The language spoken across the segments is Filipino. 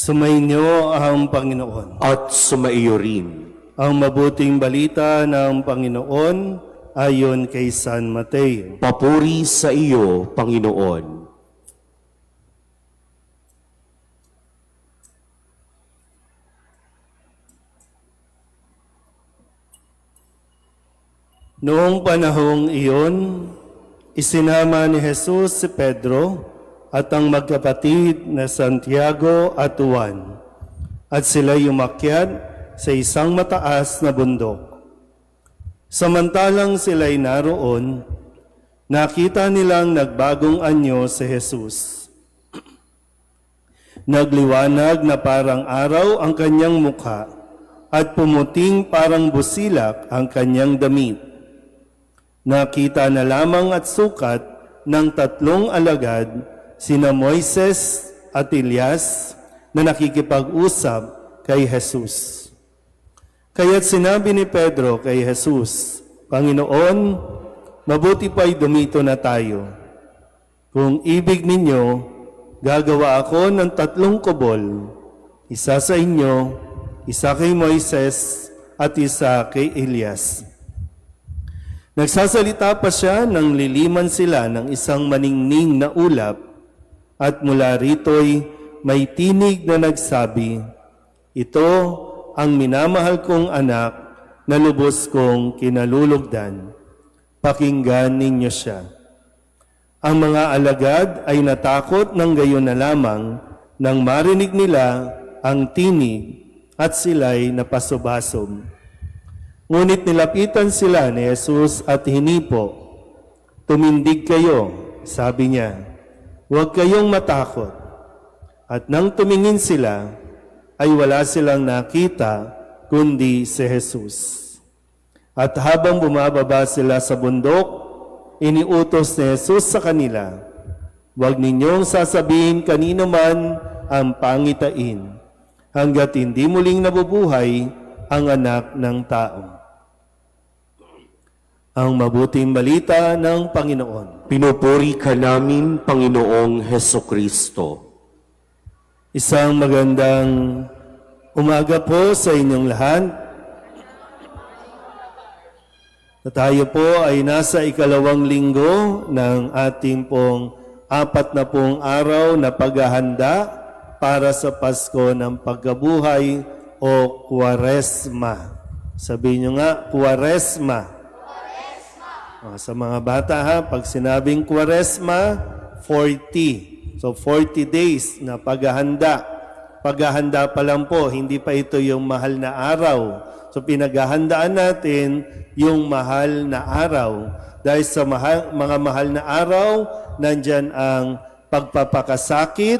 Sumainyo ang Panginoon. At sumaiyo rin. Ang mabuting balita ng Panginoon ayon kay San Mateo. Papuri sa iyo, Panginoon. Noong panahong iyon, isinama ni Jesus si Pedro at ang magkapatid na Santiago at Juan, at sila'y umakyat sa isang mataas na bundok. Samantalang sila'y naroon, nakita nilang nagbagong anyo si Jesus. Nagliwanag na parang araw ang kanyang mukha at pumuting parang busilak ang kanyang damit. Nakita na lamang at sukat ng tatlong alagad, sina Moises at Elias, na nakikipag-usap kay Jesus. Kaya't sinabi ni Pedro kay Jesus, Panginoon, mabuti pa'y dumito na tayo. Kung ibig ninyo, gagawa ako ng 3 kubol, isa sa inyo, isa kay Moises, at isa kay Elias. Nagsasalita pa siya nang liliman sila ng isang maningning na ulap, at mula rito'y may tinig na nagsabi, ito ang minamahal kong anak na lubos kong kinalulugdan. Pakinggan ninyo siya. Ang mga alagad ay natakot ng gayon na lamang nang marinig nila ang tinig at sila'y napasubasom. Ngunit nilapitan sila ni Jesus at hinipo. Tumindig kayo, sabi niya. Huwag kayong matakot. At nang tumingin sila, ay wala silang nakita kundi si Jesus. At habang bumababa sila sa bundok, iniutos ni Jesus sa kanila, huwag ninyong sasabihin kanino man ang pangitain, hanggat hindi muling nabubuhay ang anak ng tao. Ang mabuting balita ng Panginoon. Pinupuri ka namin, Panginoong Hesukristo. Isang magandang umaga po sa inyong lahat. Tayo po ay nasa 2nd linggo ng ating pong 40 araw na paghahanda para sa Pasko ng Pagkabuhay o Kwaresma. Sabihin nyo nga, Kwaresma. Sa mga bata ha, pag sinabing Kwaresma, 40. So 40 days na paghahanda. Paghahanda pa lang po, hindi pa ito yung mahal na araw. So pinaghahandaan natin yung mahal na araw. Dahil sa mga mahal na araw, nandyan ang pagpapakasakit,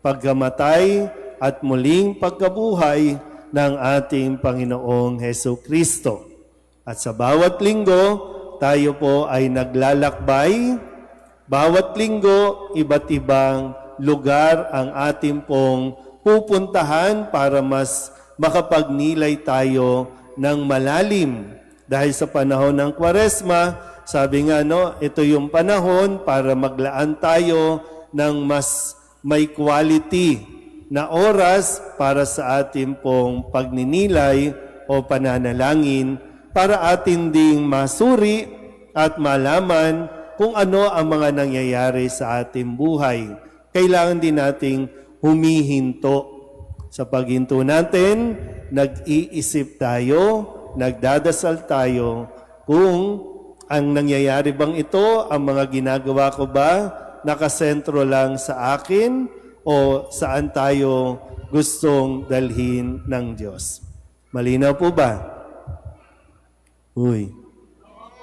pagkamatay, at muling pagkabuhay ng ating Panginoong Hesukristo. At sa bawat linggo, tayo po ay naglalakbay. Bawat linggo, iba't ibang lugar ang ating pong pupuntahan para mas makapagnilay tayo ng malalim. Dahil sa panahon ng Kwaresma, sabi nga ito yung panahon para maglaan tayo ng mas may quality na oras para sa ating pong pagninilay o pananalangin para atin ding masuri at malaman kung ano ang mga nangyayari sa ating buhay. Kailangan din nating humihinto. Sa paghinto natin, nag-iisip tayo, nagdadasal tayo kung ang nangyayari bang ito, ang mga ginagawa ko ba, nakasentro lang sa akin o saan tayo gustong dalhin ng Diyos. Malinaw po ba? Uy,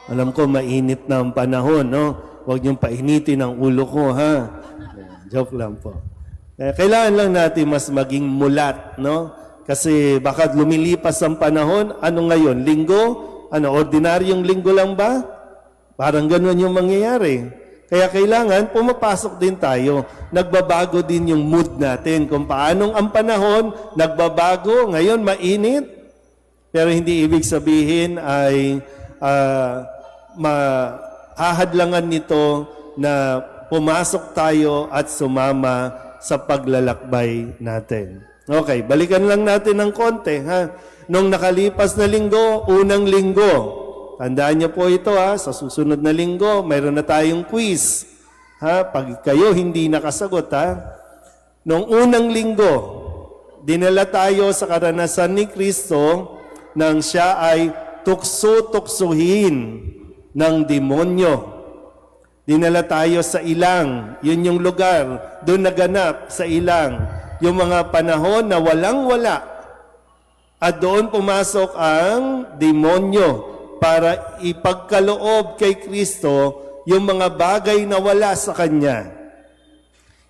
alam ko mainit na ang panahon, no? Huwag niyong painitin ang ulo ko, ha? Joke lang po. Kailangan lang natin mas maging mulat, no? Kasi baka lumilipas ang panahon, ano ngayon? Linggo? Ordinaryong linggo lang ba? Parang ganun yung mangyayari. Kaya kailangan pumapasok din tayo. Nagbabago din yung mood natin. Kung paanong ang panahon, nagbabago. Ngayon, mainit. Pero hindi ibig sabihin ay mahahadlangan nito na pumasok tayo at sumama sa paglalakbay natin. Okay, balikan lang natin ng konti. Ha? Nung nakalipas na linggo, unang linggo, tandaan niyo po ito ha, sa susunod na linggo, mayroon na tayong quiz. Ha? Pag kayo hindi nakasagot ha, nung unang linggo, dinala tayo sa karanasan ni Kristo nang siya ay tukso-tuksuhin ng demonyo. Dinala tayo sa ilang, yun yung lugar, doon naganap sa ilang, yung mga panahon na walang-wala. At doon pumasok ang demonyo para ipagkaloob kay Kristo yung mga bagay na wala sa Kanya.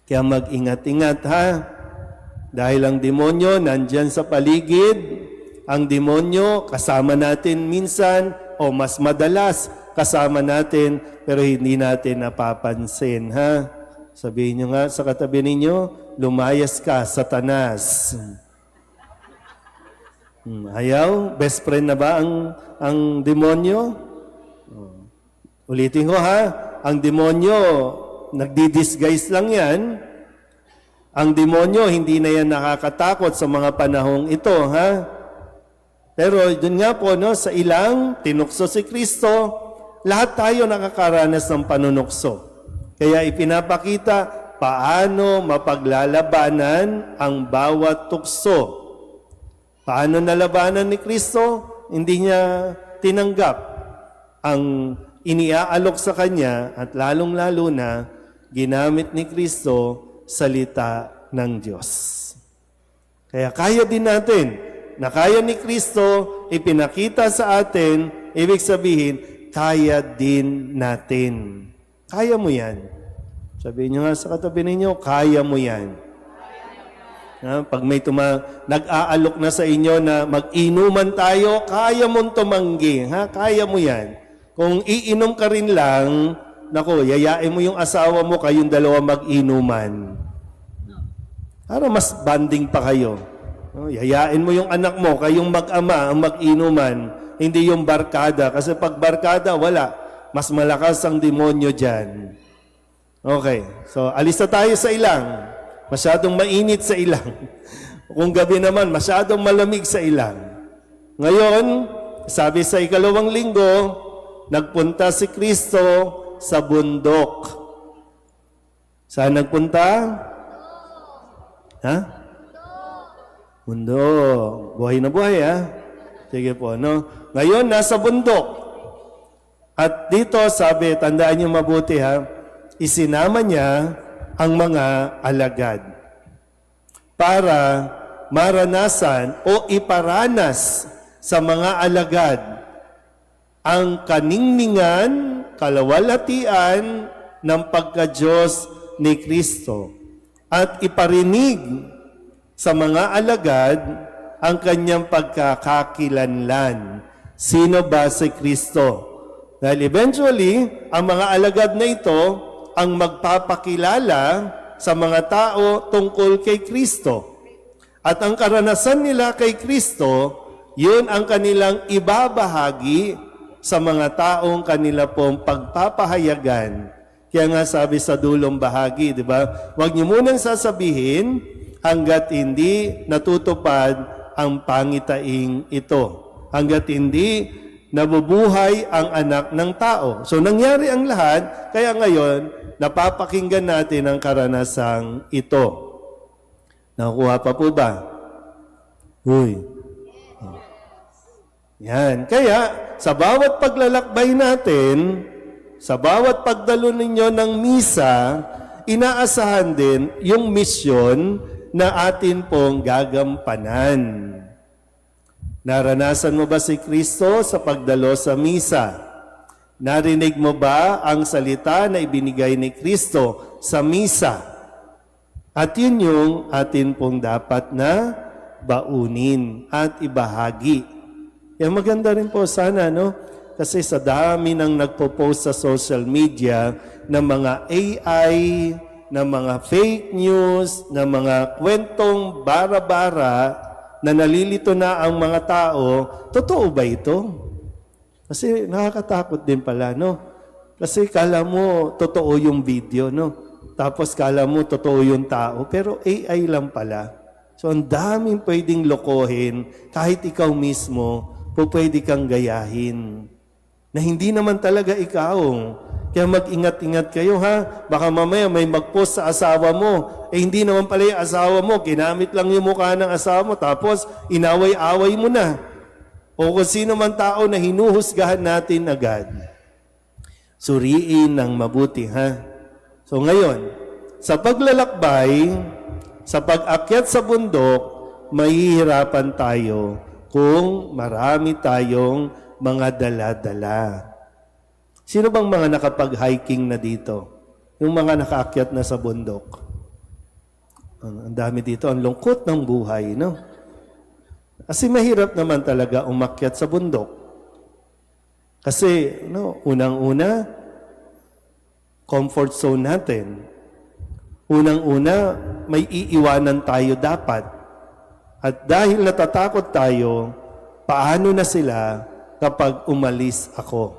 Kaya mag-ingat-ingat ha, dahil ang demonyo nandyan sa paligid, ang demonyo kasama natin minsan o mas madalas kasama natin pero hindi natin napapansin ha. Sabihin nyo nga sa katabi ninyo, lumayas ka, Satanas. Ayaw? Best friend na ba ang demonyo? Ulitin ko ha, ang demonyo, nagdi-disguise lang yan. Ang demonyo, hindi na yan nakakatakot sa mga panahong ito, ha? Pero dun nga po, no, sa ilang, tinukso si Kristo, lahat tayo nakakaranas ng panunukso. Kaya ipinapakita paano mapaglalabanan ang bawat tukso. Paano nalabanan ni Kristo? Hindi niya tinanggap ang iniaalok sa Kanya at lalong-lalo na ginamit ni Kristo salita ng Diyos. Kaya kaya din natin na kaya ni Kristo ipinakita sa atin, ibig sabihin, kaya din natin. Kaya mo yan. Sabihin nyo nga sa katabi ninyo, kaya mo yan. Pag may nag-aalok na sa inyo na mag-inuman tayo, kaya mong tumanggi. Ha? Kaya mo yan. Kung iinom ka rin lang, naku, yayain mo yung asawa mo, kayong dalawa mag-inuman. Para mas banding pa kayo. Yayain mo yung anak mo, kayong mag-ama ang mag-inuman, hindi yung barkada. Kasi pag barkada, wala. Mas malakas ang demonyo dyan. Okay, so alis na tayo sa ilang. Masyadong mainit sa ilang. Kung gabi naman, masyadong malamig sa ilang. Ngayon, sabi sa ikalawang linggo, nagpunta si Kristo sa bundok. Saan nagpunta? Ha? Bundok. Buhay na buhay, ha? Sige po, no? Ngayon, nasa bundok. At dito, sabi, tandaan niyo mabuti, ha? Isinama niya ang mga alagad para maranasan o iparanas sa mga alagad ang kaningningan, kalawalhatian ng pagka-Diyos ni Kristo at iparinig sa mga alagad ang kanyang pagkakakilanlan. Sino ba si Kristo? Dahil eventually, ang mga alagad na ito ang magpapakilala sa mga tao tungkol kay Kristo. At ang karanasan nila kay Kristo, yun ang kanilang ibabahagi sa mga taong kanila pong pagpapahayagan. Kaya nga sabi sa dulong bahagi, di ba? Huwag niyo munang sasabihin hanggat hindi natutupad ang pangitaing ito. Hanggat hindi nabubuhay ang anak ng tao. So nangyari ang lahat, kaya ngayon, napapakinggan natin ang karanasang ito. Nakuha pa po ba? Uy. Yan. Kaya, sa bawat paglalakbay natin, sa bawat pagdalo ninyo ng misa, inaasahan din yung misyon na atin pong gagampanan. Naranasan mo ba si Kristo sa pagdalo sa misa? Narinig mo ba ang salita na ibinigay ni Kristo sa misa? At yun yung atin pong dapat na baunin at ibahagi. Kaya maganda rin po sana, no? Kasi sa dami ng nagpo-post sa social media ng mga AI, ng mga fake news, ng mga kwentong bara-bara na nalilito na ang mga tao, totoo ba ito? Kasi nakakatakot din pala, no? Kasi kala mo totoo yung video, no? Tapos kala mo totoo yung tao, pero AI lang pala. So ang daming pwedeng lokohin, kahit ikaw mismo, pwede kang gayahin. Na hindi naman talaga ikaw. Kaya mag-ingat-ingat kayo ha. Baka mamaya may mag-post sa asawa mo. Hindi naman pala yung asawa mo. Ginamit lang yung mukha ng asawa mo. Tapos inaway-away mo na. O kung sino man tao na hinuhusgahan natin agad. Suriin ng mabuti ha. So ngayon, sa paglalakbay, sa pag-akyat sa bundok, mahihirapan tayo kung marami tayong mga dala-dala. Sino bang mga nakapag-hiking na dito? Yung mga nakaakyat na sa bundok. Ang dami dito. Ang lungkot ng buhay, no? Kasi mahirap naman talaga umakyat sa bundok. Kasi, no, unang-una, comfort zone natin. Unang-una, may iiwanan tayo dapat. At dahil natatakot tayo, paano na sila kapag umalis ako?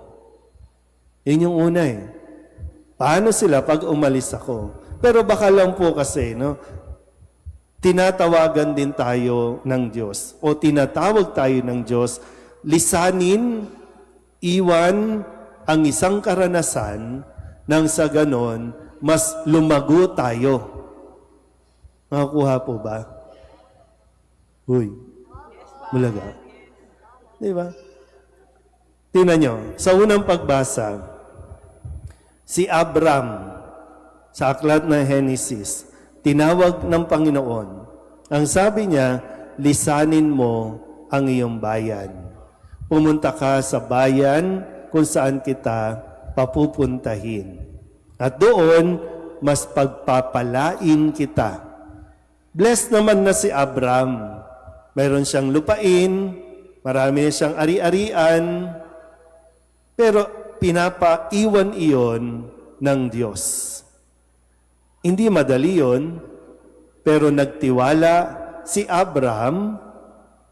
Yun yung una eh. Paano sila pag umalis ako? Pero baka lang po kasi, no, tinatawagan din tayo ng Diyos o tinatawag tayo ng Diyos, lisanin, iwan ang isang karanasan nang sa ganon, mas lumago tayo. Makakuha po ba? Uy, bulaga. Di ba? Tingnan nyo, sa unang pagbasa, si Abram, sa aklat ng Genesis, tinawag ng Panginoon. Ang sabi niya, lisanin mo ang iyong bayan. Pumunta ka sa bayan kung saan kita papupuntahin. At doon, mas pagpapalain kita. Blessed naman na si Abram. Mayroon siyang lupain, marami siyang ari-arian, pero pinapaiwan iyon ng Diyos. Hindi madali yun, pero nagtiwala si Abraham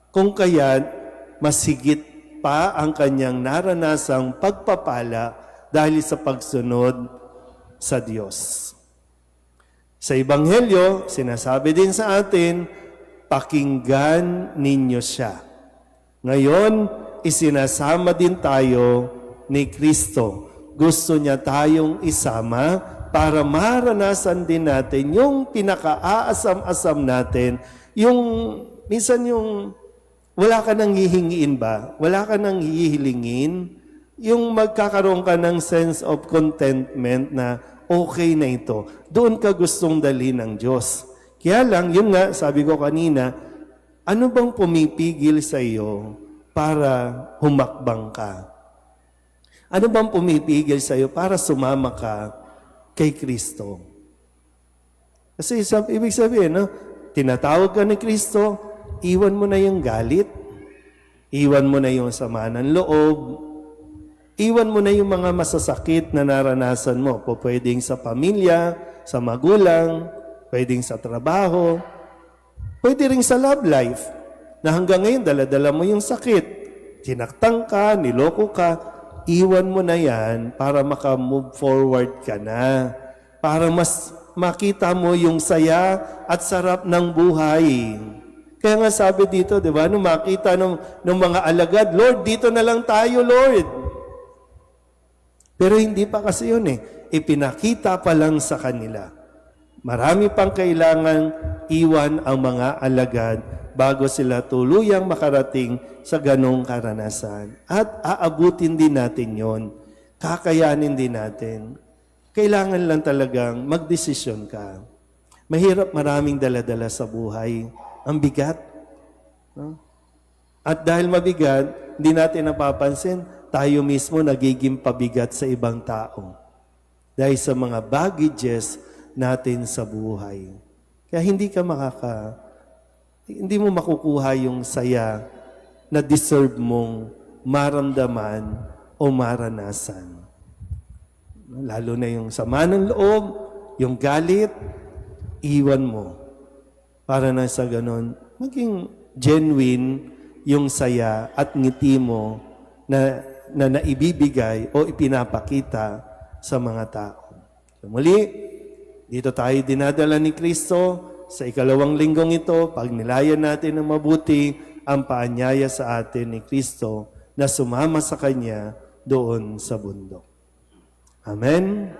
kung kaya mas higit pa ang kanyang naranasang pagpapala dahil sa pagsunod sa Diyos. Sa Ebanghelyo, sinasabi din sa atin, pakinggan ninyo siya. Ngayon, isinasama din tayo ni Kristo. Gusto niya tayong isama para maranasan din natin yung pinaka-aasam-asam natin, yung minsan yung wala ka nang hihingiin ba? Wala ka nang hihilingin? Yung magkakaroon ka ng sense of contentment na okay na ito. Doon ka gustong dalhin ng Diyos. Kaya lang, yun nga, sabi ko kanina, ano bang pumipigil sa iyo para humakbang ka? Ano bang pumipigil sa iyo para sumama ka kay Kristo? Kasi ibig sabihin, no? Tinatawag ka ni Kristo, iwan mo na yung galit, iwan mo na yung sama ng loob, iwan mo na yung mga masasakit na naranasan mo. Pwedeng sa pamilya, sa magulang, pwedeng sa trabaho, pwede rin sa love life, na hanggang ngayon dala-dala mo yung sakit. Tinaktan ka, niloko ka, iwan mo na yan para maka-move forward ka na. Para mas makita mo yung saya at sarap ng buhay. Kaya nga sabi dito, di ba, nung makita ng mga alagad, Lord, dito na lang tayo, Lord. Pero hindi pa kasi yun eh. Ipinakita pa lang sa kanila. Marami pang kailangan iwan ang mga alagad bago sila tuluyang makarating sa ganong karanasan. At aabutin din natin yon. Kakayanin din natin. Kailangan lang talagang magdesisyon ka. Mahirap, maraming dala-dala sa buhay. Ang bigat. No? At dahil mabigat, hindi natin napapansin, tayo mismo nagiging pabigat sa ibang tao. Dahil sa mga baggages natin sa buhay. Kaya hindi mo makukuha yung saya na deserve mong maramdaman o maranasan. Lalo na yung sama ng loob, yung galit, iwan mo. Para na sa ganon, maging genuine yung saya at ngiti mo na naibibigay o ipinapakita sa mga tao. So, muli, dito tayo dinadala ni Kristo sa ikalawang linggong ito, pag nilayan natin ng mabuti ang paanyaya sa atin ni Kristo na sumama sa Kanya doon sa bundok. Amen.